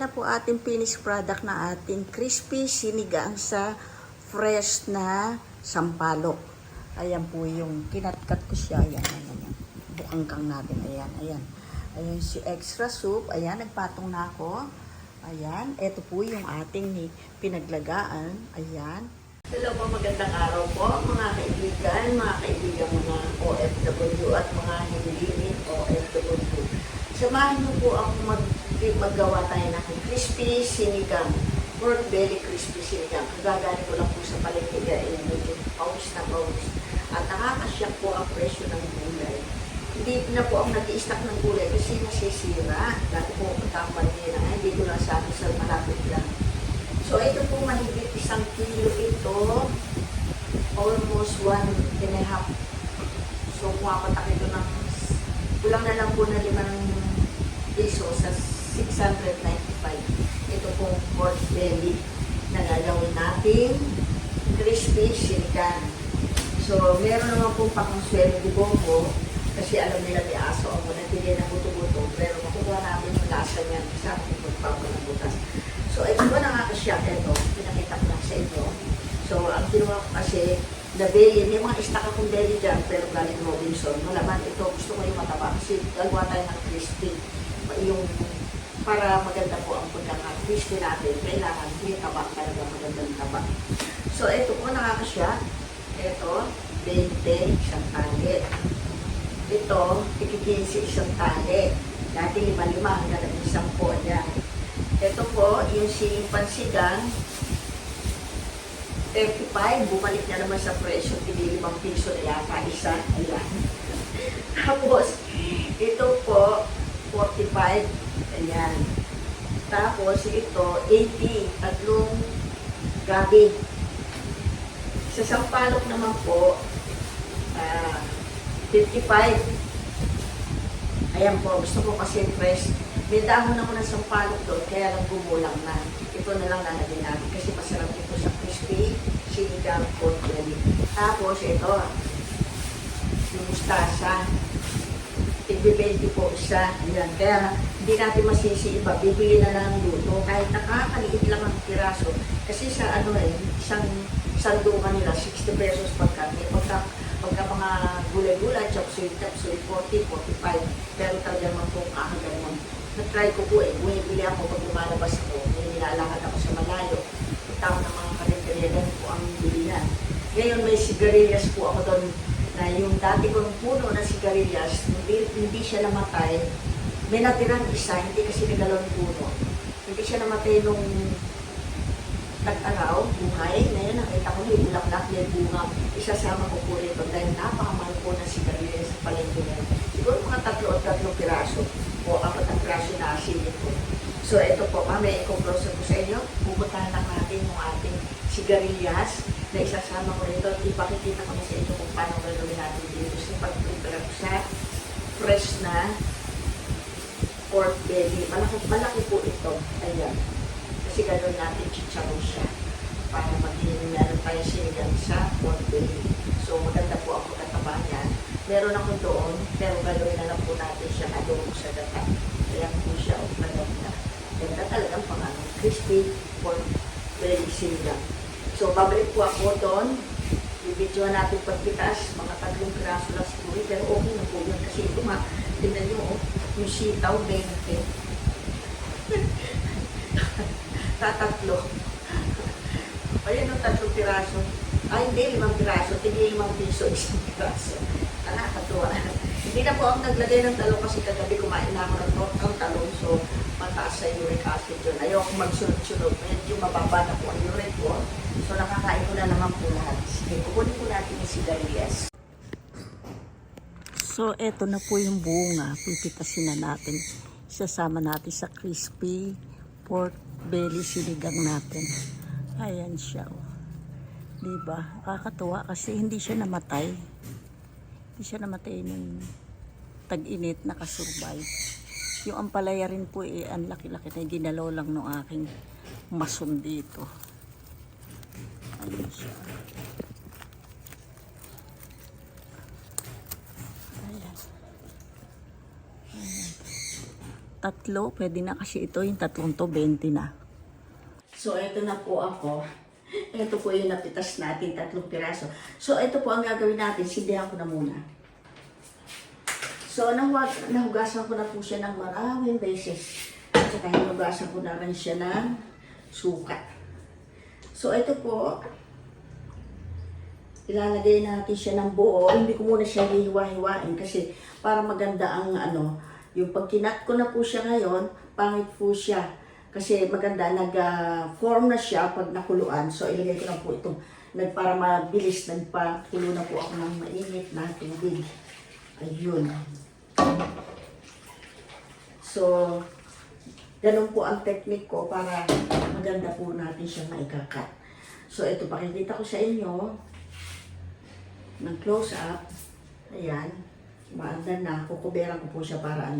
Ayan na po ating finished product na ating crispy sinigang sa fresh na sampalok. Ayan po yung kinatkat ko siya. Ayan, ayan. Buangkang natin. Ayan, ayan. Ayan si extra soup. Ayan, nagpatong na ako. Ayan, ito po yung ating pinaglagaan. Ayan. Hello po, magandang araw po mga kaibigan, mga OFW at mga hindi OFW. Samahan niyo po ako maggawa tayo ng crispy sinigang, pork belly crispy sinigang. Kagagaling ko lang po sa palengke, medyo pawis na pawis. At nakakasyak po ang presyo ng gulay. Hindi na po ako nag-i-stock ng gulay kasi nasisira. Dati po ang palengke na hindi ko lang sabi sa malapit lang. So, ito po mahigit 1 kilo ito. Almost 1.5. So, pumapatak ito ng kulang na lang po na 5 piso sa 695. Ito pong pork belly na gagawin natin crispy sinigang. So, meron naman pong pakonsuelo di bombo kasi alam nila may aso ako na tigay na buto-buto. Pero makukuha natin yung lasa niya sa aking pagpapalang. So, ito ba nakakasyak ito? Pinakita ko lang sa inyo. So, ang ginawa ko kasi, the belly, may mga stock akong belly dyan, pero galing Robinson. Malaman ito, gusto ko yung mataba kasi gagawa tayo ng crispy. Yung, para maganda po ang pagkaka-crispy natin, kailangan may taba talaga, magandang taba. So, ito po nakakasyak. Ito, 20, isang tali. Ito, 15, isang tali. Dati 5 hanggang 10 yan. Ito po, yung siling pansigang, 35, bumalik na naman sa presyo, tigil 5 piso na yata isa. Ayan. Tapos, ito po, 45, ayan. Tapos, ito, 80, tatlong gabi. Sa sampalok naman po, 55. Ayan po, gusto ko kasi fresh. May dahon ako ng sampalok doon, kaya lang gumulang na. Ito na lang lalagyan natin kasi masarap ito sa crispy sinigang pork belly. Tapos ito, yung mustasa. Tigbe-20 po isa. Ayan. Kaya hindi natin masisi iba. Bibili na lang ng luto. Kahit nakakaliit lang ang piraso. Kasi sa isang sandukan nila, 60 pesos pagkati. Pagka mga gulay-gulay, chop suey, 40, 45. Pero talaga naman po hanggang naman. Na-try ko po bumibili ako pag lumalabas ako, may nilalakad ako sa malayo. Punta ako ng mga karinderya, ganun po ang bilihan. Ngayon may sigarilyas po ako doon, na yung dati kong puno na sigarilyas, hindi siya namatay. May natirang isa, hindi kasi nagalaw ng puno. Hindi siya namatay nung tag-araw, buhay. Ngayon nakita ko yung bulaklak, may bunga. Isasama ko po rito dahil napakamahal po ng sigarilyas sa palengke ngayon. Siguro mga 3 o 3 piraso o 4 na piraso na asin ito. So ito po, mamaya i-close ko sa inyo. Pupuntahan lang natin yung ating sigarilyas na isasama ko rito. Ipakikita ko na sa inyo kung paano gagawin natin dito sa pag-prepare sa fresh na pork belly. Malaki po ito. Ayan. Kasi gagawin natin chicharon siya para maging meron tayo sinigang sa pork belly. So maganda po ang pagkataba niya. Meron ako doon, pero gagawin na lang po natin siya adobo sa gata. Kaya po siya maganda. Ganda talagang crispy pork belly sinigang. So babalik po ako doon. Bibidyoan natin pagpitas, mga 3 piraso lang siguro. Pero okay na po yun kasi ito tingnan nyo, yung sitaw, 20. Tatatlo. Ayan yung 3 piraso. Ay, hindi, 5 piraso. Tigil 5 piso, 1 piraso. Nakakatuwa. Hindi na po ako naglagay ng talong kasi kagabi kumain na ako ng talong. So, mataas sa uric acid yun. Ayoko magsunod-sunod. Medyo mababa na po ang uric ko. So, nakakain ko na naman po lahat. Sige, kukunin po natin yung sigarilyas. So, eto na po yung bunga. Pipitasin na natin. Isasama natin sa crispy pork belly sinigang natin. Ayan siya. Diba? Nakakatuwa kasi hindi siya namatay. Hindi siya namatay ng tag-init, nakasurvive. Yung ampalaya rin po ang laki-laki na ginalaw lang ng aking mason dito. Ayan siya. Ayan. Ayan. tatlo, pwede na kasi ito, yung tatlong to, 20 na. So, ito na po ako. Ito po yung napitas natin, 3 piraso. So, ito po ang gagawin natin, sindihan ko na muna. So, nahugasan ko na po siya ng maraming beses. At saka hinugasan ko na rin siya ng suka. So, ito po, ilalagay natin siya ng buo. Hindi ko muna siya hiwa-hiwain kasi para maganda ang yung pag kinat ko na po siya ngayon, pangit po siya. Kasi maganda, nag-form na siya pag nakuluan. So, ilagay ko na po ito. Para mabilis, nagpakulo na po ako ng mainit na tubig. Ayun. So, ganun po ang technique ko para maganda po natin siya maikakat. So, ito, pakikita ko sa inyo ng close-up. Ayan. Maanda na. Kukuberan ko po siya para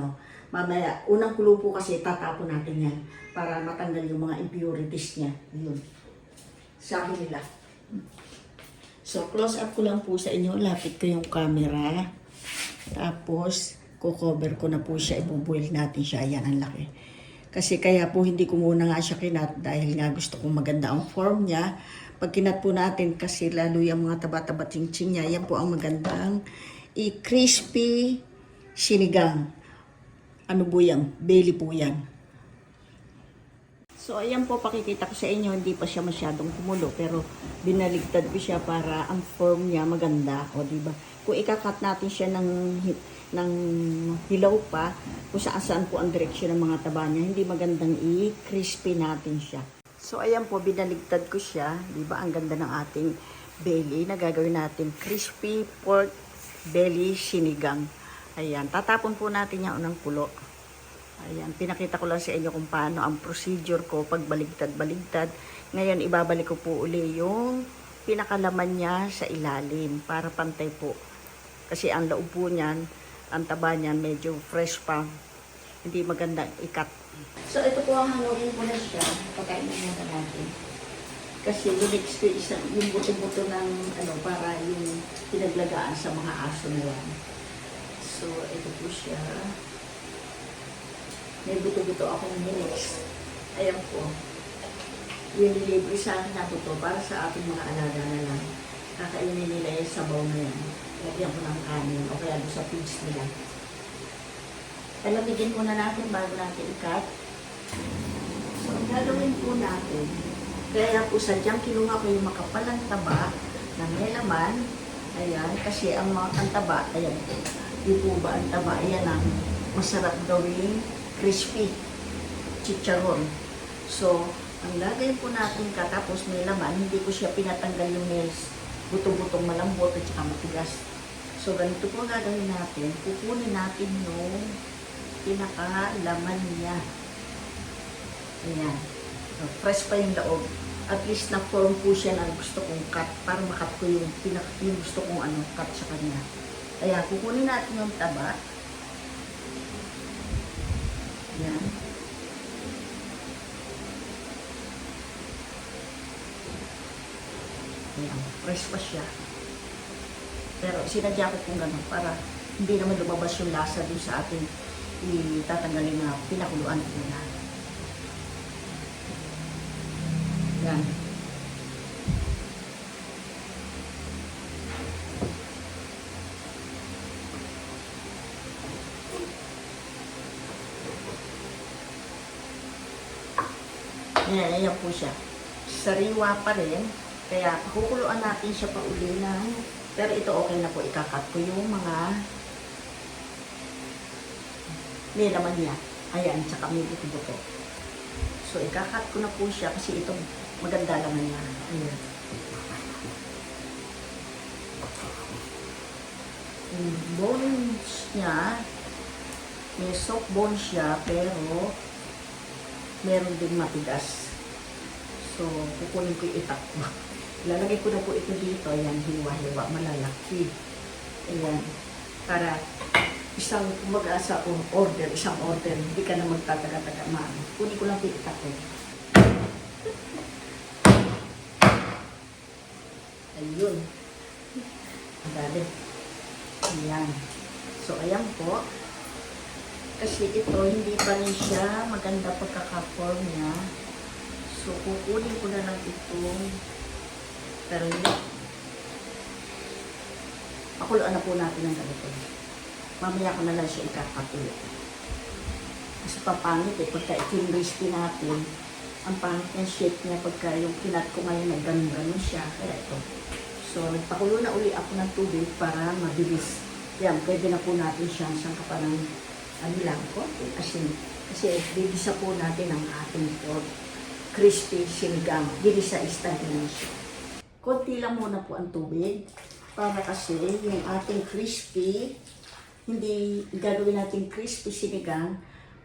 mamaya, unang kulo po kasi tatapon natin yan para matanggal yung mga impurities niya. Yun. Sabi nila. So, close up ko lang po sa inyo. Lapit ko yung camera. Tapos, kukover ko na po siya. Ibuboil natin siya. Ayan, ang laki. Kasi kaya po hindi ko muna nga siya kinat dahil nga gusto kong maganda ang form niya. Pag kinat po natin kasi lalo yung mga taba-taba ching-ching niya, yan po ang magandang crispy sinigang. Ano po yan? Belly po yan. So, ayan po, pakikita ko sa inyo, hindi pa siya masyadong kumulo, pero binaligtad ko siya para ang form niya maganda. O, diba? Kung ikakat natin siya ng hilaw pa, kung saan po ang direksyon ng mga taba niya, hindi magandang i-crispy natin siya. So, ayan po, binaligtad ko siya. Diba? Ang ganda ng ating belly na gagawin natin. Crispy pork belly sinigang. Ayan, tatapon po natin yung unang kulo. Ayan, pinakita ko lang sa inyo kung paano ang procedure ko pag baligtad-baligtad. Ngayon, ibabalik ko po uli yung pinakalaman niya sa ilalim para pantay po. Kasi ang loob po niyan, ang taba niyan, medyo fresh pa. Hindi magandang ikat. So, ito po ang hanugin ko na siya. Pagkain na natin. Kasi yung next is yung buto-buto ng para yung pinaglagaan sa mga aso na yan. So, ito po siya. May buto-buto akong minix. Ayan po. Yung nilibre sa akin na buto para sa ating mga alaga na lang. Kakainin nila yung sabaw na yan. Lagyan ko ng kanin o kaya doon sa feeds nila. Palamigin muna natin bago natin ikat. So, ang gagawin po natin, kaya po sadyang kinuha ko yung makapalang taba na may laman. Ayan, kasi ang taba, ayan, di po ba ang taba, ayan ang masarap gawing crispy chicharon. So, ang lagay po natin katapos may laman, hindi ko siya pinatanggal yung buto-butong malambot at saka matigas. So, ganito po gagawin natin. Kukunin natin yung pinakalaman niya. Ayan. So, fresh pa yung loob. At least na-form po siya na gusto kong cut para makat ko yung gusto kong cut sa kanya. Kaya kukunin natin yung taba. Ayan. Ayan. Fresh pa siya. Pero sinadya ko kung gano'n para hindi naman lumabas yung lasa dun sa ating itatanggalin na pinakuluan ko na. Yan. Ayan po siya. Sariwa pa rin. Kaya kukuluan natin siya pa uli na. Pero ito okay na po. Ikakat ko yung mga may laman niya. Ayan, tsaka may buto-buto. So, ikakat ko na po siya kasi itong maganda laman niya. Ayan. Yung bones niya, may soft bone siya, pero meron din matigas. So, kukunin ko yung itak ko. Ilalagay ko na po ito dito. Ayan, hiwa-hiwa, malalaki. Ayan. Para isang isang order, hindi ka na magtataga-taga maano. Kunin ko lang po yung itak ko. Ayun. Ang dali. Ayan. So, ayan po. Kasi ito, hindi pa rin siya maganda pagkaka-form niya. So, kukunin ko na lang itong pero hindi. Pakuluan na po natin ng ganito. Mamaya ko na lang siya ikakapulo. Kasi papangit eh, pagka i-crispy natin, ang pangit ng shape niya pagka yung kinat ko ngayon ay ganun-ganun siya. Kaya ito. So, nagpakulo na uli ako ng tubig para mabilis. Yan, pwede na po natin siyang kaparang ano lang ko, asin. Kasi bibisa po natin ang ating pork. Crispy sinigang. Gilisa style na siya. Konti lang muna po ang tubig. Para kasi yung ating crispy, hindi gagawin natin crispy sinigang,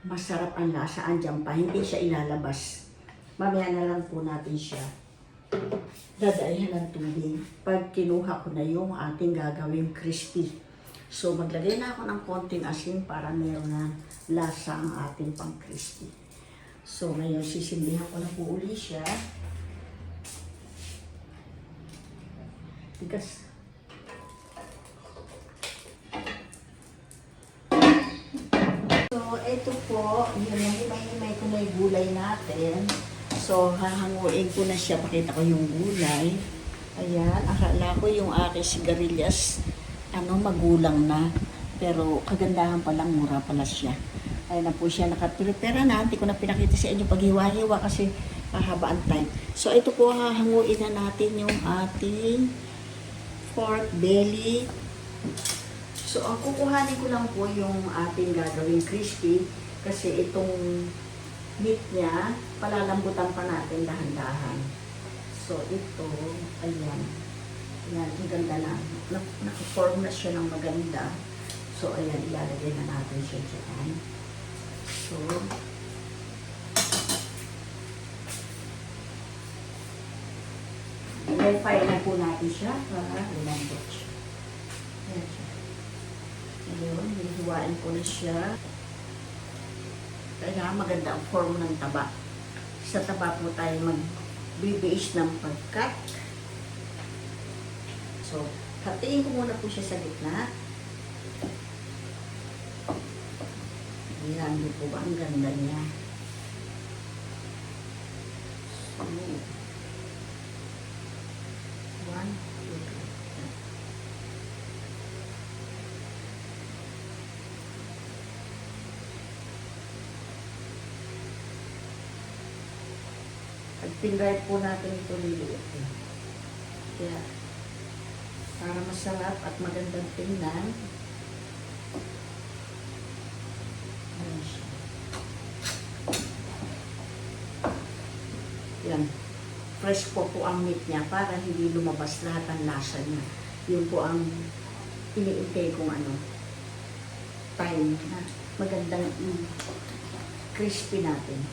masarap ang lasa, andyan pa. Hindi siya ilalabas. Mamaya na lang po natin siya dadaihan ng tubig. Pag kinuha ko na yung ating gagawing crispy. So, maglagay na ako ng konting asin para meron na lasa ang ating pang-crispy. So, ngayon, sisindihan ko na po uli siya. Tigas. So, ito po, himay-himay ko na yung gulay natin. So, hahanguin ko na siya. Pakita ko yung gulay. Ayan, akala ko yung aking sigarilyas magulang na. Pero kagandahan pa lang, mura pala siya. Ayun na po siya, nakaprepare na. Hindi ko na pinakita sa inyo paghiwa-hiwa kasi mahaba ang time. So ito po, hahanguin na natin yung ating pork belly. So ang kukuhanin ko lang po yung ating gagawing crispy kasi itong meat niya, palalambutan pa natin dahan-dahan. So ito, ayan. Ayan, ang ganda na. Naka-form na siya ng maganda. So, ayan, ilalagay na natin siya dyan. So, i-fry na po natin siya para lumambot siya. Ayan siya. Ayun, hihiwain ko na siya. Kaya maganda ang form ng taba. Sa taba po tayo mag-base ng pagkat. So, hatiin ko muna po siya sa gitna. Ayan, di po ba? Ang ganda niya. So, 1, 2, 3. Pag-pinray po natin ito liliit. Kaya, para masarap at magandang tingnan. Ayan siya. Yan. Fresh po ang meat niya para hindi lumabas lahat ang lasa niya. Yun po ang iniintay kong time na magandang crispy natin.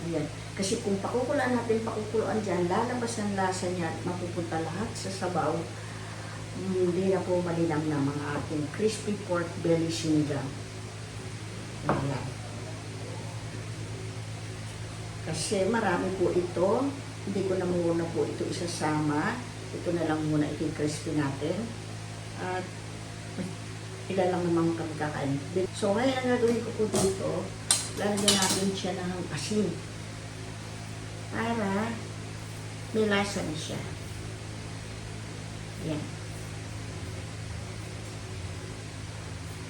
Ayan. Kasi kung pakukuluan natin, pakukuluan dyan, lalabas ang lasa niya at mapupunta lahat sa sabaw. Hindi na po malinang na mga ating crispy pork belly sinigang. Ayan. Kasi marami po ito. Hindi ko na muna po ito isasama. Ito na lang muna i-crispy natin. At ilan lang naman kami kakain. So ngayon ang gagawin ko po dito, lalagyan natin siya ng asin. Para may lasa na siya. Ayan.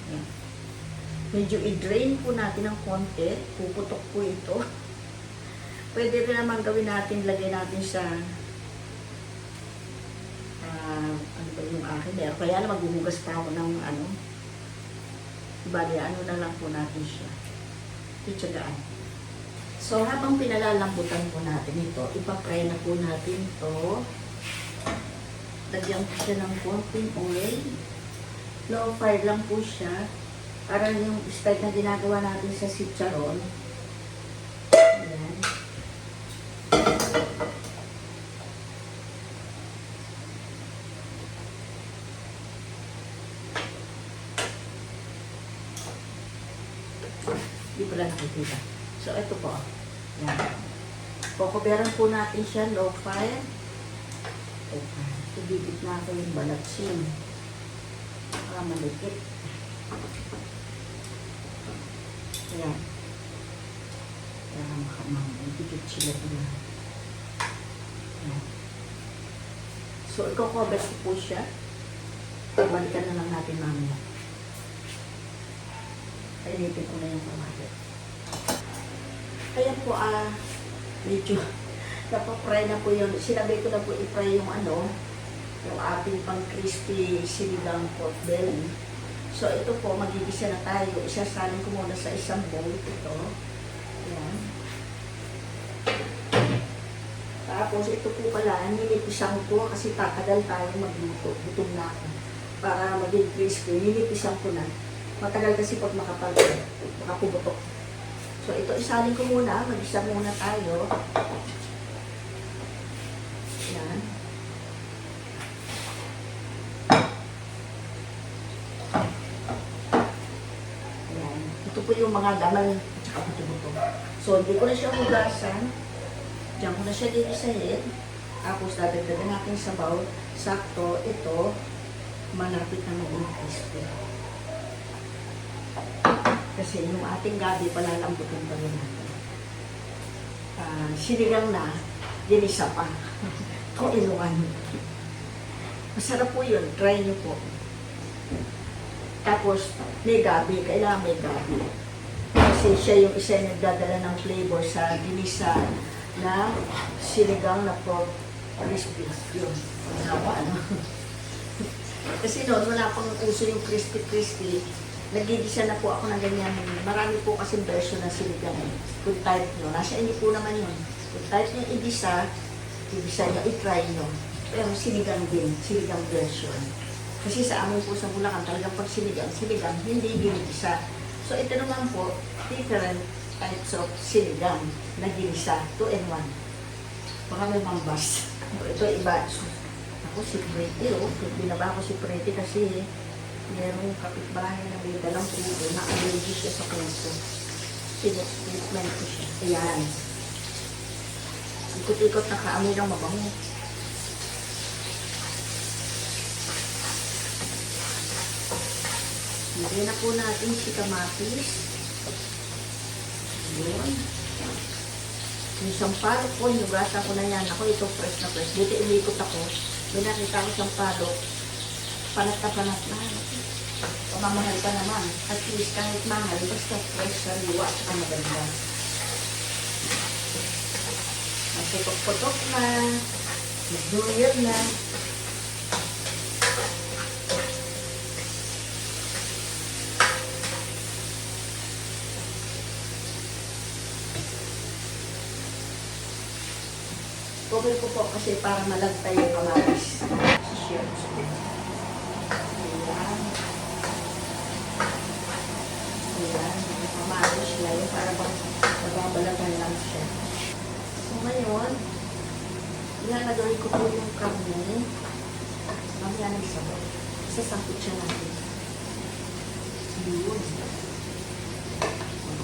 Ayan. Medyo i-drain po natin ng konti. Puputok po ito. Pwede rin naman gawin natin, lagay natin sa ano ba yung akin? Kaya na maghuhugas pa ako ng bali, na lang po natin siya. Itsagaan. So, habang pinalalambutan po natin ito, ipapry na po natin ito. Lagyan po siya ng konting oil. Low fire lang po siya. Para yung style na ginagawa natin sa chicharon. Ayan. Hindi ko lang nakikita. So, ito po. Ayan. Kukuberan po natin siya, low fire. Ibibit natin yung balatsin. Para malikit. Ayan. Kaya makamamagigit sila doon. Ayan. So, i-cover ko po siya. Balikan na lang natin mamaya. Kainitin ko na yung pamahit. Kaya po, medyo napapry na po yun. Sinabi ko na po i-fry yung yung ating pang crispy sinigang pork belly. So, ito po, magigisa na tayo. Isasalin ko muna sa isang bowl. Ito. Ayan. Tapos, ito po pala, nilipisan ko kasi tatagal tayo magluto. Gutom na ako. Para maging crispy, nilipisan ko na. Matagal kasi pag makapubutok. So, ito isalin ko muna. Mag-isa muna tayo. Ayan. Ayan. Ito po yung mga damal at saka buto-buto. So, hindi ko na siya hugasan. Diyan ko na siya dinisahin. Tapos, dadagdagan natin sa bowl. Sakto, ito, malapit na maging crispy. Kasi yung ating gabi, palalambutin pa rin natin. Sinigang na, ginisa pa. Inuwan. Masarap po yun. Try nyo po. Tapos, may gabi. Kailangan may gabi. Kasi siya yung isa yung nagdadala ng flavor sa ginisa na sinigang na pork crispy. Yun. Kasi noon, wala pang uso yung crispy-crispy. Nagigisa na po ako ng ganyan. Marami po kasi version ng sinigang. Kung type nyo. Nasa inyo po naman yun. Kung type nyo igisa nyo, i-try nyo. Pero sinigang din. Sinigang version. Kasi sa amin po sa Bulacan, talagang pag sinigang, hindi ginigisa. So ito naman po, different types of sinigang na ginisa. 2 in 1. Baka may mambas. Ito iba. Ako si Pretty, binaba ko si Pretty kasi merong kapitbahay na may dalang puso na allergy siya sa puso. Treatment ko siya. Ayan. Ikot-ikot na kaamoy ng mabango. Lagyan na po natin si kamatis. Ayan. Yung sampalok po, hinugasan ko na yan. Ako ito fresh na fresh. Buti umikot ako. May nakita ko sampalok. Panat na. Pamamahal pa naman. At least kahit mahal, basta fresh sa liwa at saka maganda. Nagputok-putok na. Nag-duyer na. Cover ko po kasi para malagtay yung kamatis. Ayan. Ayan. Yung kamatis siya. Yung para bang nababalatan lang siya. So ngayon, ilalagay ko po yung karne. Mamaya ng sabon. Sasangkot siya natin. Yun.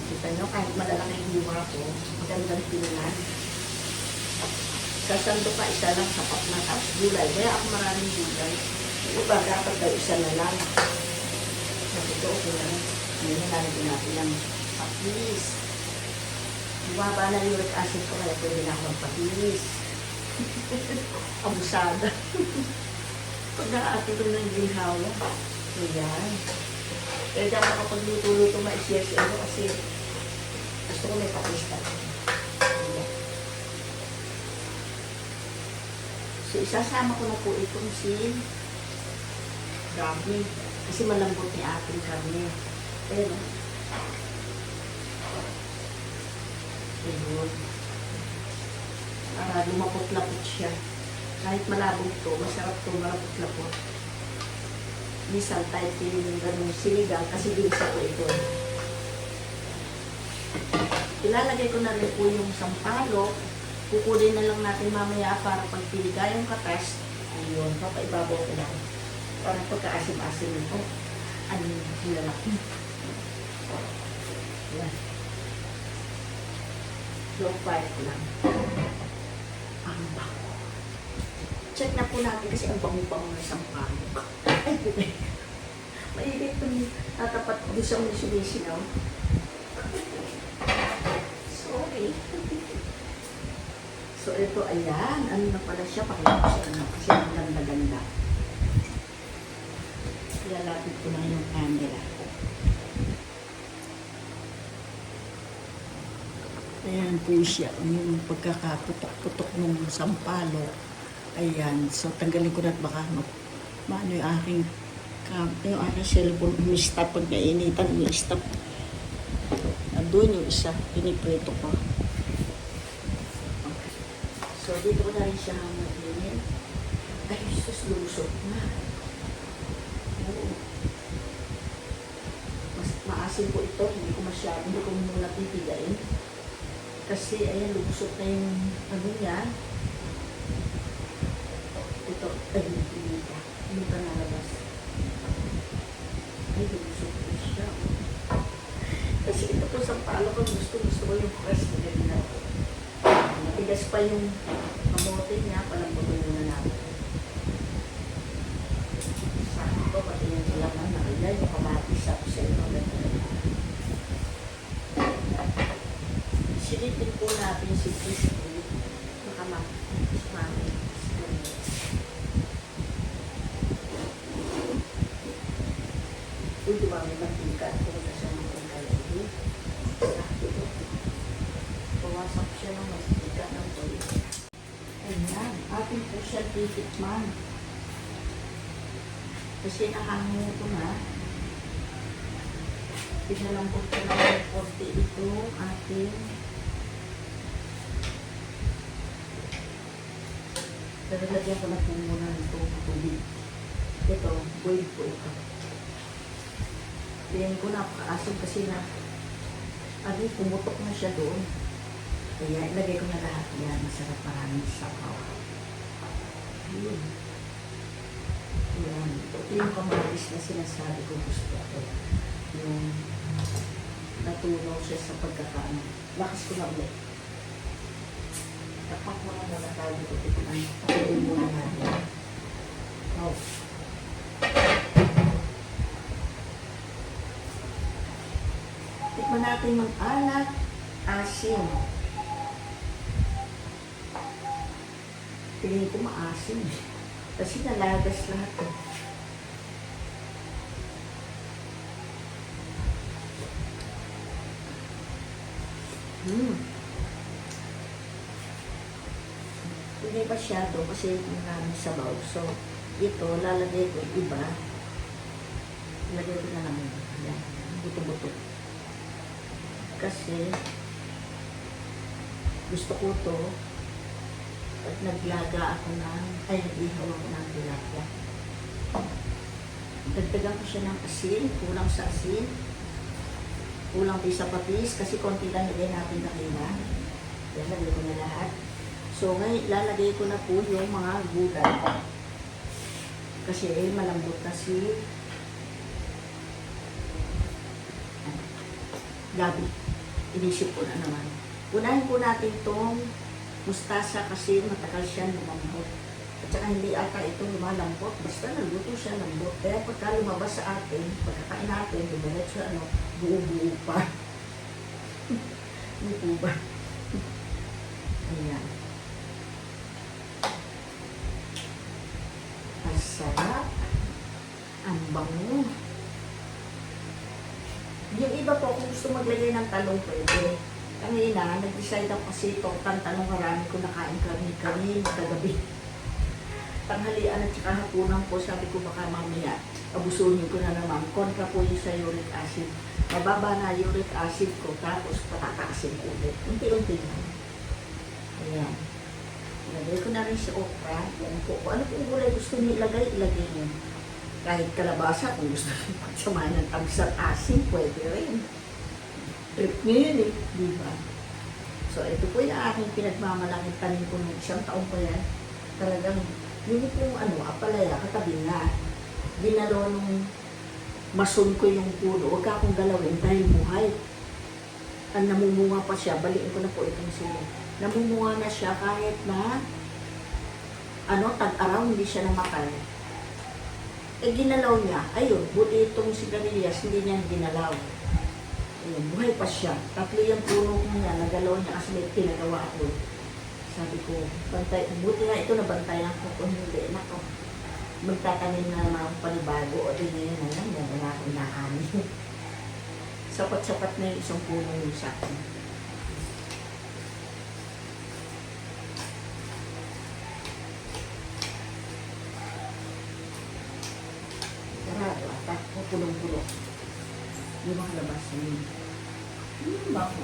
Kita nyo, kahit malalaki yung bunga ko, magandang pinunan. Sasando pa isa lang sapat na tapos gulay. Kaya ako maraming gulay. Yung iba dapat daw isa na lang. Sabi ko, okay lang. Ngayon nalalagyan natin ng patis. Bumaba na uric acid ko kaya pwede na ako ng patis. Abusada. Pag naatin ko ng ginhawa. Ayan. Kaya di ako makapagluto-luto ma-share sa inyo kasi gusto ko may patis tayo. So, isasama ko na po itong si gabi. Kasi malambot ni ating karne. Pero, ayun. Lumapot-lapot siya. Kahit malabog to, masarap to, malapot-lapot. Minsan type yung ganun sinigang kasi ginisa ko ito. Ilalagay ko na rin po yung sampalok. Kukunin na lang natin mamaya para pag piliga yung katas. Ayun, papaibabaw ko lang. Para pagka-asim-asim nito. Ano yung lalaki. Ayan. Low fire ko lang. Ang bango. Check na po natin kasi ang bango-bango na sampalok. Ay, puti. Maigit itong tatapat doon sa mga sumisinaw. malaki. So, ito, ayan. Ano na pala siya? Pakita ko siya. Ano, kasi ang ganda-ganda. Ilalapit ko na yung camera. Ayan po siya. Yung pagkakaputok-putok ng sampalo. Ayan. So, tanggalin ko na at baka maano yung aking cellphone. Umistop pag nainitan. Umistop. Doon yung isa. Piniprito ko. Okay. So, dito ko na rin siya hamaginin. Ay, sus, lusot na. Oo. Mas maasin po ito. Hindi ko muna pipigain. Kasi, ayan, lusot na yung ano niya. Ito, ay, hindi pa nalabas. Ay, lusot na siya. Kasi ito po sa palo ko, gusto ko yung press na ganyan. Matigas pa yung kamote niya, palambutin muna natin. Sa akin ko, pati yung silaman na kaya, yung kamatis sa kusento. Silipin po natin si Crispy. Makamatis namin. Uy, diba may mantika? Kung nasa mantika lagi. Pawasak siya ng mantika ng tuloy. Ayan, atin po siya titikman. Kasi nahangin ko na. Pinalang po siya ng 40 ito ating pero lagyan ko na po muna ito tubig. Ito, boiled po ito. Tingin ko napakaasin kasi na pumutok na siya doon. Kaya ilagay ko na lahat yan. Masarap, maraming sabaw. Yun. Yan. Ito yung kamatis na sinasabi ko gusto ko. Yung natunaw siya sa pagkakaano. Lakas ko na ulit. Tapak mo na muna tayo dito. Pagkain muna natin. Oh. Tikman natin yung alat, asin. Tingin ko maasim. Kasi nalagas lahat. Hindi masyado kasi maraming sabaw. So, ito, lalagay ko iba. Lalagay ko na lang. Yan. Buto-buto. Kasi gusto ko to at naglaga ako nag-ihaw ako ng tilapia. Dagdagan ko siya ng asin, kulang sa asin, kulang din sa patis, kasi konti lang lagay natin na kailan. Yan, lagay ko na lahat. So ngayon, lalagay ko na po yung mga gulay. Kasi malambot na si gabi. Inisip ko na naman. Unahin po natin itong mustasa kasi matagal siya lumambot. At saka hindi ata ito lumalambot. Basta naluto siya lambot. Kaya pagka lumabas sa atin, pagkakain natin, diretso buo-buo pa. Hindi po ba? Ayan. Ang sarap. Ang bango. Yung iba po, kung gusto maglagay ng talong, pwede. Kanina, nag-decide ako kasi ito, talong marami ko nakain kami kagabi. Tanghalian at saka hapunan po, sabi ko baka mamaya, abusuhin ko na naman. Kontra po yung sa uric acid. Mababa na uric acid ko, tapos patataasin ko ulit. Unti-unti lang. Ayan. Ilagay ko na rin si okra. Yan po. Ano pong gulay gusto niyo ilagay, ilagay niyo. Kahit kalabasa, kung gusto niyo pagsamahan ng tagsat asin, pwede rin. Trip niyo yun eh, di ba? So, ito po yung aking pinagmamalaking tanim ko ng isang taon pa yan. Talagang, yun pong apalaya, katabi na. Ginalo nung masun ko yung puno, huwag ka akong galawin dahil buhay. Ang namumunga pa siya, baliin ko na po itong sila. Namumunga na siya kahit na tag-araw, hindi siya namatay. Ginalaw niya, ayun, buti itong sigarilyas, hindi niya ginalaw. Ayun, buhay pa siya. Tatlo yung puno niya, nagalaw niya kasi may pinagawa ko. Sabi ko, bantay, buti nga ito nabantayan ko kung hindi. Nako, magtatanim na naman akong panibago o di ngayon na lang, yan wala akong nakanin. Sapat-sapat na yung isang puno yung sa akin. Sarado ata, o pulong-pulo. Yung mga labas niya. Bako.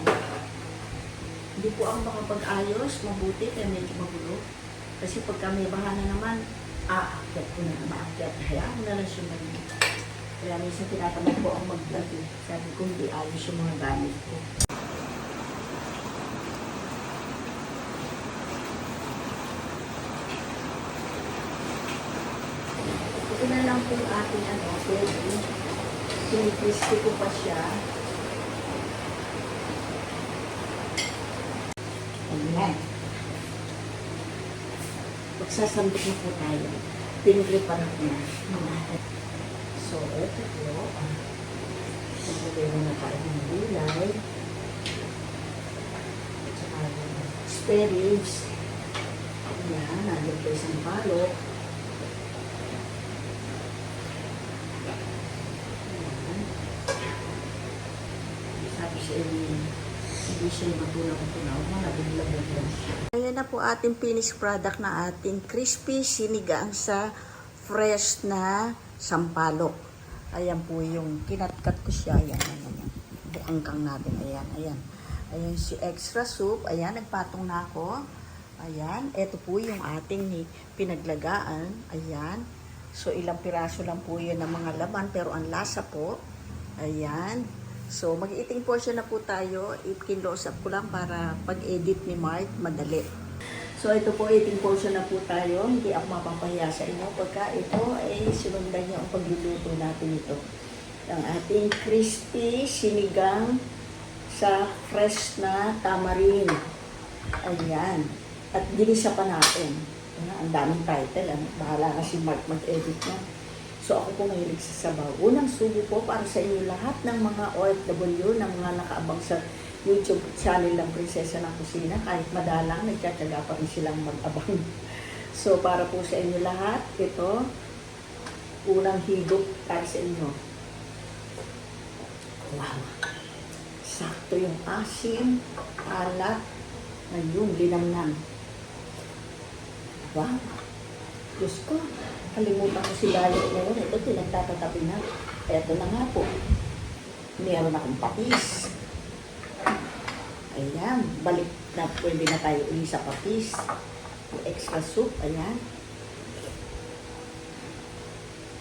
Hindi po ako makapag-ayos, mabuti, kaya medyo magulo. Kasi pagka may bahana naman, aakyat ko na, maakyat. Hayaan mo na lang siya mag- Kaya minsan tinatamad po ako mag-vlog eh. Sabi ko, hindi ayos yung mga gamit ko. Ito na lang po yung ating pwede. Sinikristi ko pa siya. Ayan. Magsasambit na po tayo. Pinagripan ko na. So, ito po. Pagkakay mo na tayo ng gulay. At saka spare ribs. Ayan, nandun po isang balok. Ayan. Sabi siya, hindi siya matulog-tunaw. Malabog-labog lang siya. Ayan na po ating finished product na ating crispy sinigang sa fresh na sampalok. Ayan po yung kinatkat ko siya. Ayan, ayan. Buangkang natin. Ayan, ayan. Ayan si extra soup. Ayan, nagpatong na ako. Ayan, ito po yung ating pinaglagaan. Ayan. So, ilang piraso lang po yun ng mga laman. Pero ang lasa po. Ayan. So, mag-eating portion na po tayo. I-close up ko lang para pag-edit ni Mark, madali. So, ito po, eating portion na po tayo. Hindi ako mapapahiya sa inyo. Pagka ito, sinundan niyo ang pagluluto natin ito. Ang ating crispy sinigang sa fresh na tamarind. Ayan. At ginisa pa natin. Ang daming title. Bahala na si Mark mag-edit na. So, ako po mahilig sa sabaw. Unang subo po para sa inyo lahat ng mga OFW, ng mga nakaabang sa YouTube channel ng Prinsesa ng Kusina. Kahit madalang, nagtsatsaga pa rin silang mag-abang. So, para po sa inyo lahat, ito, unang higop para sa inyo. Wow! Sakto yung asim, alat, ayun, linamnam. Wow! Diyos ko, kalimutan ko si Dalit ngayon. Ito, pinagtatatabi na. Ito na nga po. Meron akong patis. Ayan, balik na, pwede na tayo uli sa patis. Yung extra soup, ayan.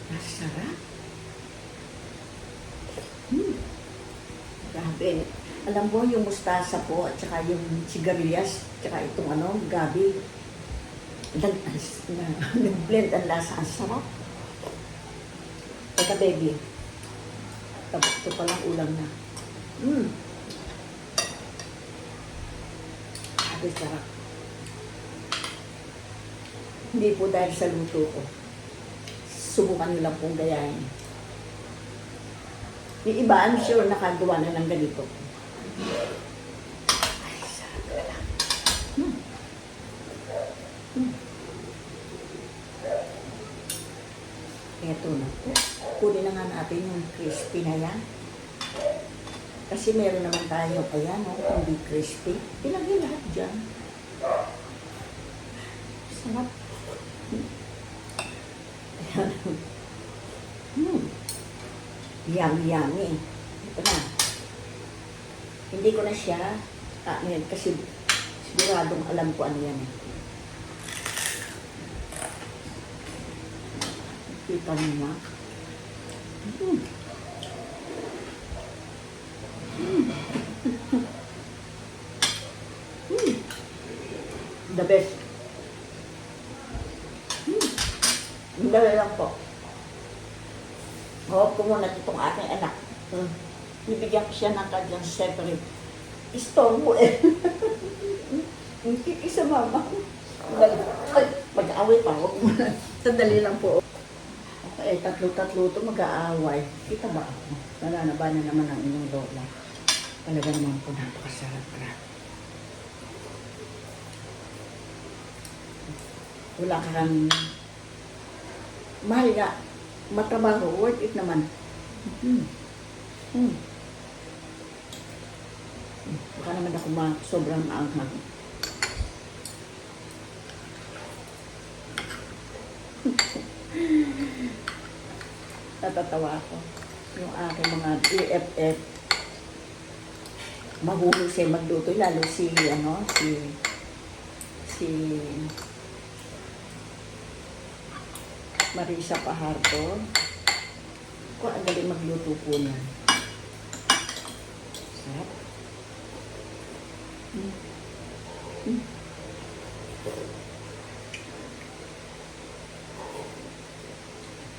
Masarap. Grabe. Alam mo, yung mustasa po, at saka yung sigarilyas, at saka itong gabi. Nag-blend ang lasa. Ang sarap. Teka, baby. Ito palang ulam na. Ang sarap. Hindi po dahil sa luto ko. Subukan nyo lang pong gayahin. Yung iba, I'm sure nakagawa na ng ganito. Ay, sarap na lang. Eto na po. Kunin na nga natin yung crispy na yan. Kasi meron naman tayo, ayan hindi crispy. Ilagay lahat dyan. Sarap. Ayan. Yummy. Ito na. Hindi ko na siya, kasi siguradong alam ko ano yan. Kita niyo. The best. Dali lang po. Hawak ko muna itong aking anak. Bibigyan ko siya ng kanyang separate. Istorbo eh. Isa mama. Mag-aaway pa. Huwag muna. Sandali lang po. Okay, tatlo-tatlo ito mag-aaway. Kita ba ako? Nananaba na naman ang inyong lola. Talaga naman po napakasarap na. Wala kang mahal nga. Matrabaho, worth it naman. Mm. Mm. Baka naman ako sobrang maanghang. Natatawa ako. Yung aking mga BFF, mahuli siya magluto. Lalo si Marisa Paharto. Kung ang galing magluto po niya. Sarap. Mm. Mm.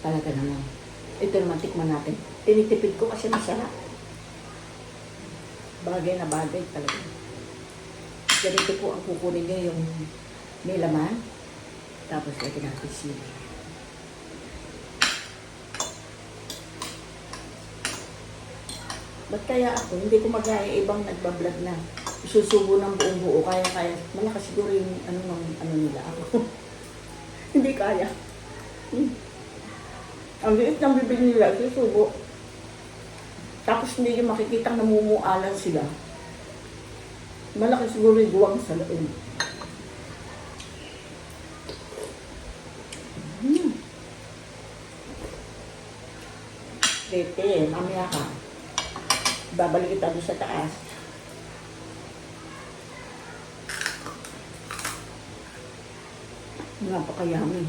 Talaga naman. Ito naman, tikman natin. Tinitipid ko kasi masarap. Bagay na bagay talaga. Ganito po ang kukunin niya yung may laman. Tapos lagyan natin sili. Ba't kaya ako? Hindi ko magaya ibang nagbablog na isusubo ng buong buo. Kaya. Malakas siguro yung ano nila ako. Hindi kaya. Ang liit ng bibig nila, isusubo. Tapos hindi yung makikitang namumualan sila. Malaki siguro yung guwang sa loob. Tete, mamaya ka. Babalik kita doon sa taas. Napakayami.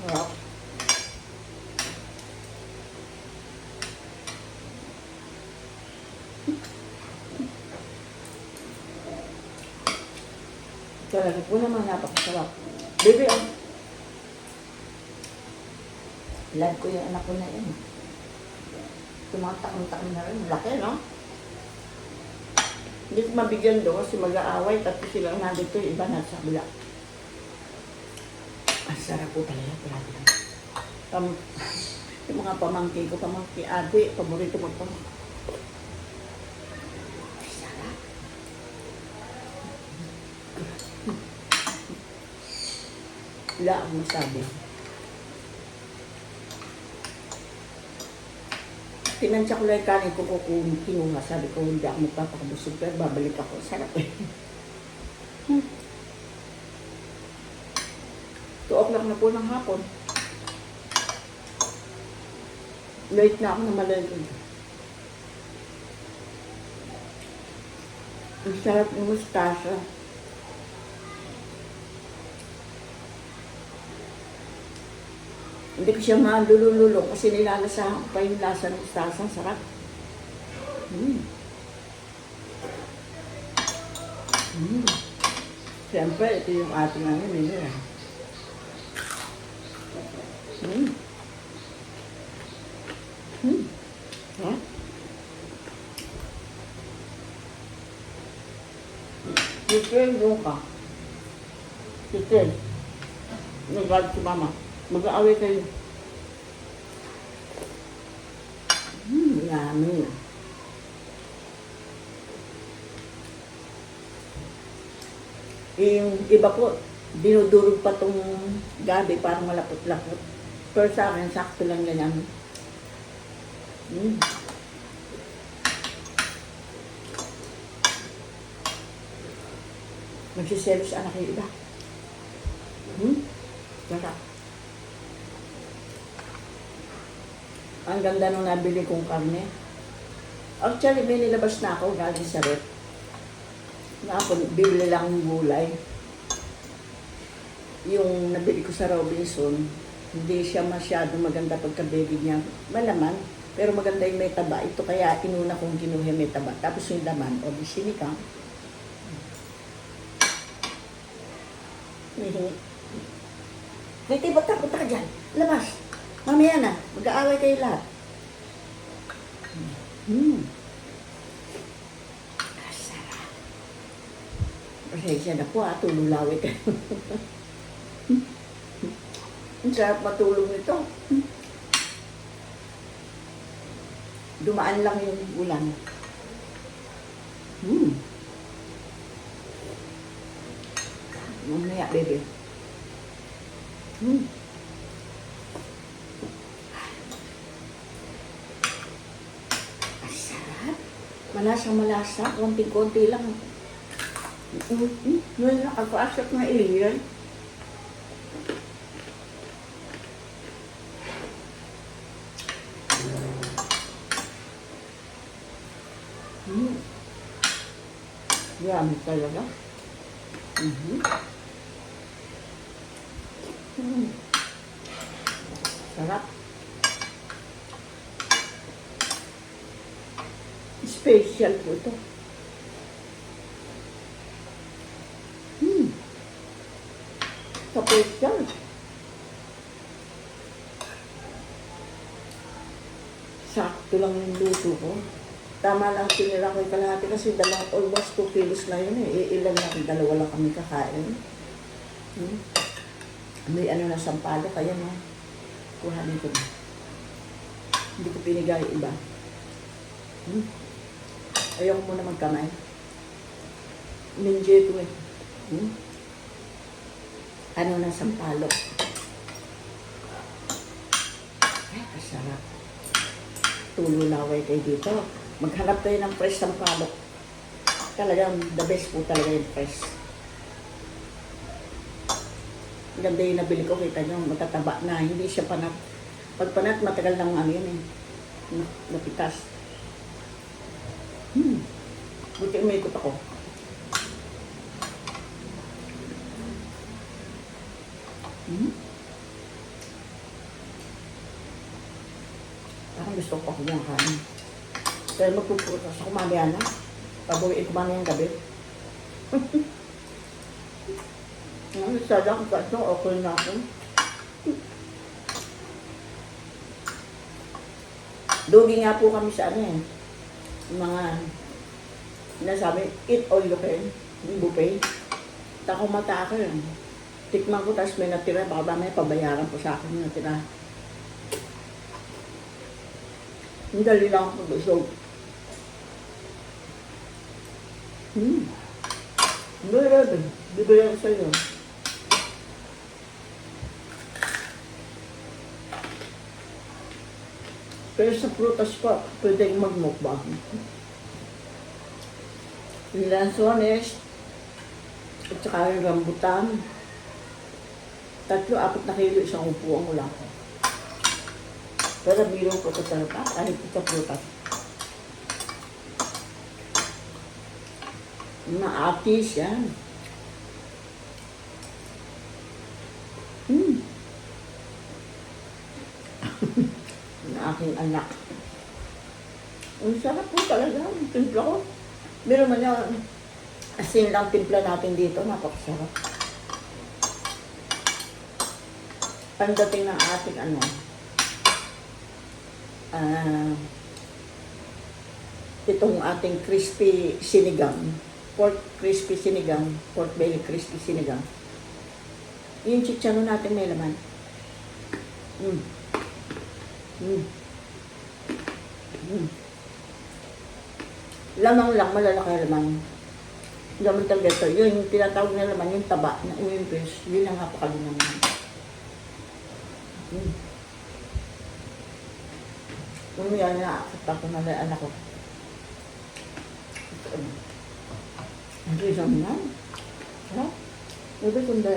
Sarap. Talaga po naman napakasarap. Baby, love ko yung anak ko na yun. Tumatakang-takang na rin. Laki, no? Hindi ko mabigyan doon kasi mag-aaway. Tapos silang nandito, iba na sa kabila. Ang sarap po talaga. Yung mga pamangkin ko, pamangkin ate, paborito mo ito. Sarap. Wala ang masabi. Tinansya ko lang yung kanin ko kung kinuha. Sabi ko, hindi ako magpapakabusog pero babalik ako. Sarap eh. 2 o'clock na po ng hapon. Late na ako na malalagod. Ang sarap ng mustasa. Hindi ko siya malulululong kasi nilalasahan ko pa yung lasa ng mustasa. Sarap. Siyempre, ito yung ating menu. Ha? Chicken, doon ka. Chicken. Nagalit si mama. Mag-aaway kayo. Yummy. Yung iba po, dinudurog pa tong gabi parang malapot-lapot. Pero sa akin, sakto lang ganyan. Magsiselos anak yung iba. Sarap. Ang ganda nung nabili kong karne. Actually, may nilabas na ako galing sa rep. Bibili lang ng gulay. Yung nabili ko sa Robinson, hindi siya masyado maganda pagka-baby niya. Malaman, pero maganda yung may taba. Ito kaya inuna kong kinuha may taba. Tapos yung laman, o di sinikang. Titi, ba't tapunta ka dyan? Labas! Mamaya na, mag-aaway kayo lahat. Sarap. Pasensya na po tululawit. Ang sarap matulog nito. Dumaan lang yung ulan. Mamaya, baby. Ang sarap. Malasa-malasa. Konti-konti lang. Yun, nakapasok na iyan. Yummy talaga. Sarap. Special po ito. Special. Sakto lang yung luto ko. Tama lang tinira ko yung kalahati kasi almost 2 kilos na yun eh. Ilan na, dalawa lang kami kakain. May ano na sampalo, kaya no. Kuhanin ko na. Hindi ko pinigay iba. Ayaw ko muna magkamay. Minjay ko eh. Ano na sampalo. Ay, kasarap. Tululaway kayo dito. Maghanap kayo ng fresh sampalok. Talagang the best po talaga yung fresh. Ganda yung nabili ko, kita nyo, matataba na. Hindi siya panat. Pag panat, matagal lang ano yun eh. Napitas. Buti umikot ako. Parang gusto ko yung kanin. Dahil magpuputas ako mamaya na. Pabuwiin ko mamaya yung gabi. Sada ko kasi okay na ako. Dugi nga po kami sa ano eh. Mga nasabi, eat all you can. Yung buffet. Tako mata ako yun. Tikman ko, tapos may natira. Baka ba may pabayaran po sa akin yung natira. Ang dali lang ako busog. Hindi, bibigyan ko sa'yo. Pero sa prutas pa, pwedeng mag-mukbang. Yung lansones, at saka yung rambutan. 3-4 na kilo isang upuan ko lang. Pero biro ko sa sarap kahit sa prutas. Maatis yan. Ang aking anak. Ang sarap po talaga. Ang timpla ko. Meron man yan. Asin lang timpla natin dito. Napakasarap. Ang dating ng ating ano. Itong ating crispy sinigang. Pork crispy sinigang. Pork belly crispy sinigang. Yung chicharo natin may laman. Lamang lang, malalaki laman. Laman talaga ito. Yun, yung tinatawag na laman, yung taba na umimpis. Yun ang napakalinang naman. Umiyan na ako na anak ko. Ang isang na. Ha? Ito kundi.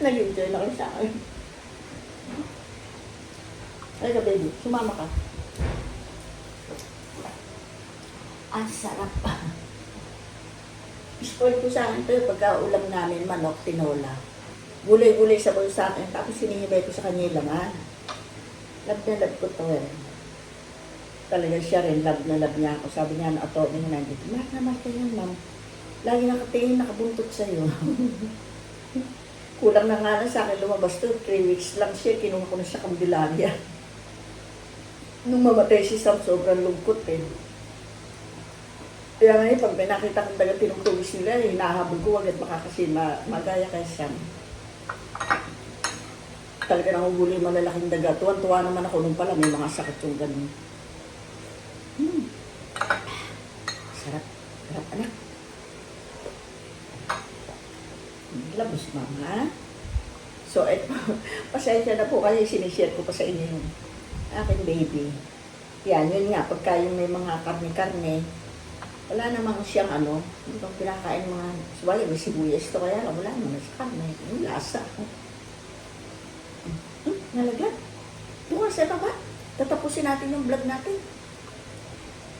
Nag-enjoy na kayo sa akin. Ay ka baby, sumama ka. Ang sarap. Spoil ko sa akin ito pagka ulam namin, manok, tinola. Gulay-gulay sa bowl sa akin, tapos sinihibay ko sa kanya yung laman. Love na love ko to eh. Talaga siya rin, love na love niya ako. Sabi niya, ato, niya nandito, Mark naman kayo, ma'am. Lagi nakatingin, nakabuntot sa'yo. Kulang na nga lang sa akin lumabas to, 3 weeks lang siya, kinuha ko na siya Candelaria. Nung mamatay si Sam, sobrang lungkot eh. Kaya ngayon, pag may nakita kong taga tinutugis nila, hinahabol ko agad makakasima, magaya kay Sam. Talaga nanguhuli yung malalaking daga. Tuwan-tuwa naman ako nung pala, may mga sakit yung ganun. Sarap. Sarap, anak. Labos, mama. So, eto, pasensya na po kasi sinishare ko pa sa inyo yung aking baby. Yan, yun nga, pagka yung may mga karne-karne, wala namang siyang ano, hindi pang pinakain mga, sabay, may sibuyas ito, kaya lang, wala naman sa karne, yung lasa. Nalaglag. Doon sa baba, tatapusin natin yung vlog natin.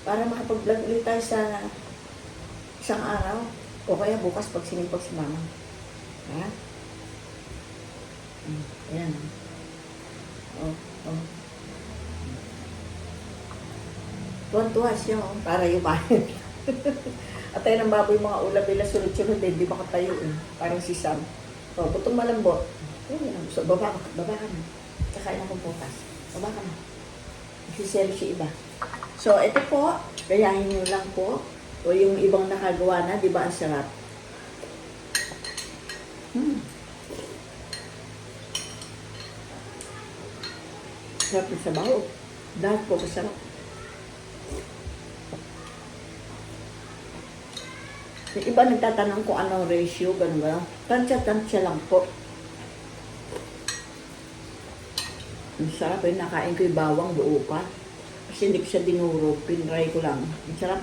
Para makapag-vlog ulit tayo sa isang araw. O kaya bukas pag sinipag si mama. Ha? Ayan. Oh, oh. Tuwan-tuwa siya, oh, para yumahin. At tayo ng baboy mga ulam nila sunod-sunod din, di makatayo eh. Parang si Sam. Oh, butong malambot. So, baba ka na. Kakain akong putas. Baba ka na. Nagsiselo si iba. So, ito po, gayahin nyo lang po. O yung ibang nakagawa na, di ba ang sarap? Sarap na sabaw. Dahil po, masarap. Yung iba nagtatanong kung anong ratio, gano'n ba? Tansya-tansya lang po. Ang sarap eh, nakain ko yung bawang buo pa. Kasi hindi ko siya dinuro, pinray ko lang. Ang sarap.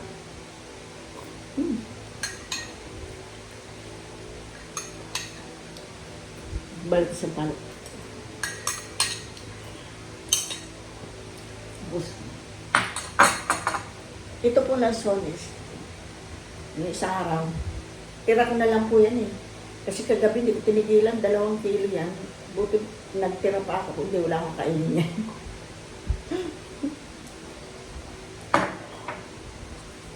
Balik sa palo. Bus. Ito po lansones. Yung isang araw. Tira ko na lang po yan eh. Kasi kagabi hindi ko tinigilan, 2 kilo yan. Buti nagtira pa ako, hindi wala akong kainin yan.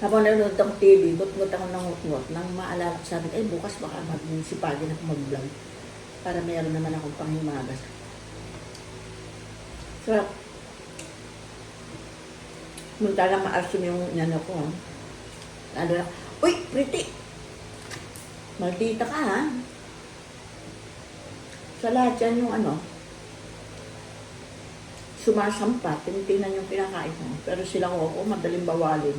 Habang nanonood akong TV, gut-gut ako ng ngut-ngut. Nang maalala ko sabi, bukas baka magsipagin ako mag-vlog. Para mayroon naman akong panghimagas. Sarap. Munta lang ma-assume yung nano ko. Ano lang, uy, pretty! Maldita ka ha? Sa lahat yan yung ano, sumasampa, tinitingnan yung pinakain mo. Pero silang ako, madaling bawalin.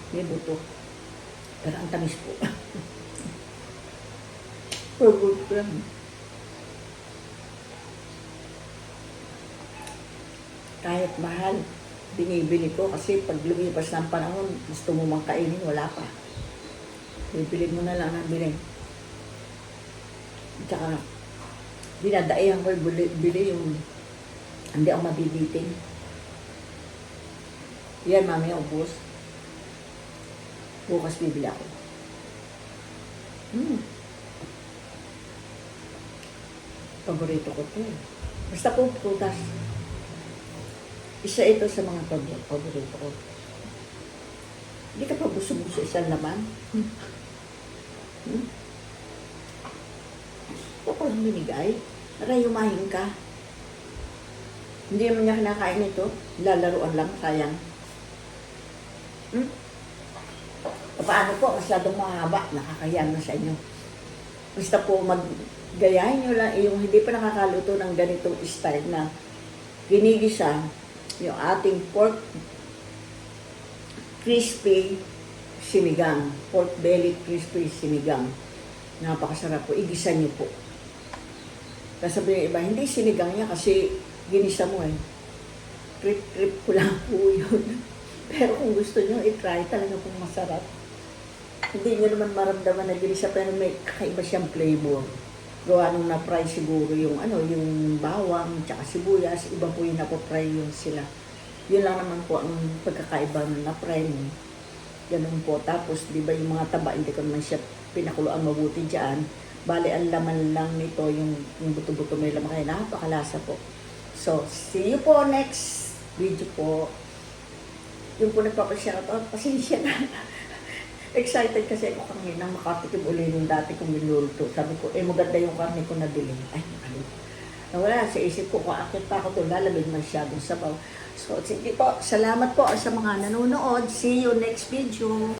May buto. Pero ang tamis po. Pagod ko lang. Kahit mahal, binibili ko kasi pag lumipas ng panahon, gusto mo mang kainin, wala pa. Bibili mo na lang ang bilhin. Tsaka, dinadaihan ko bili yung hindi ako mabibiting. Yan, mami, ubos. Bukas bibili ako. Paborito ko to. Basta po, prutas. Isa ito sa mga paborito ko. Hindi ka pa buso-buso isang laman. Ito ko lang binigay. Para yumahin ka. Hindi naman niya kinakain ito. Lalaruan lang, sayang. Paano po? Masyadong mahaba. Nakakayan na sa inyo. Basta po gayahin nyo lang yung hindi pa nakakaluto ng ganitong style na ginigisa yung ating pork crispy sinigang. Pork belly crispy sinigang. Napakasarap po. Igisa nyo po. Kasabi yung iba, hindi sinigang niya kasi ginisa mo eh. Trip-trip ko lang po yun. Pero kung gusto nyo, i-try talaga pong masarap. Hindi nyo naman maramdaman na ginisa pero may kakaiba siyang flavor. Gawa nung na-fry siguro yung yung bawang, tsaka sibuyas, iba po yung napofry yung sila. Yun lang naman po ang pagkakaiba ng na-fry mo. Ganun po. Tapos, di ba yung mga taba, hindi ko naman siya pinakuluan mabuti dyan. Bale, ang laman lang nito, yung buto-buto may laman kaya napakalasa po. So, see you po next video po. Yung po nagpapasya ko, pasensya na. Excited kasi ako kanina makatikim uli yung dati kong niluluto. Sabi ko, maganda yung karne ko nabili. Ay, ano. Nawala sa isip ko, kung akit pa ako ito, lalamig masyadong sabaw. So, sige po, salamat po sa mga nanonood. See you next video.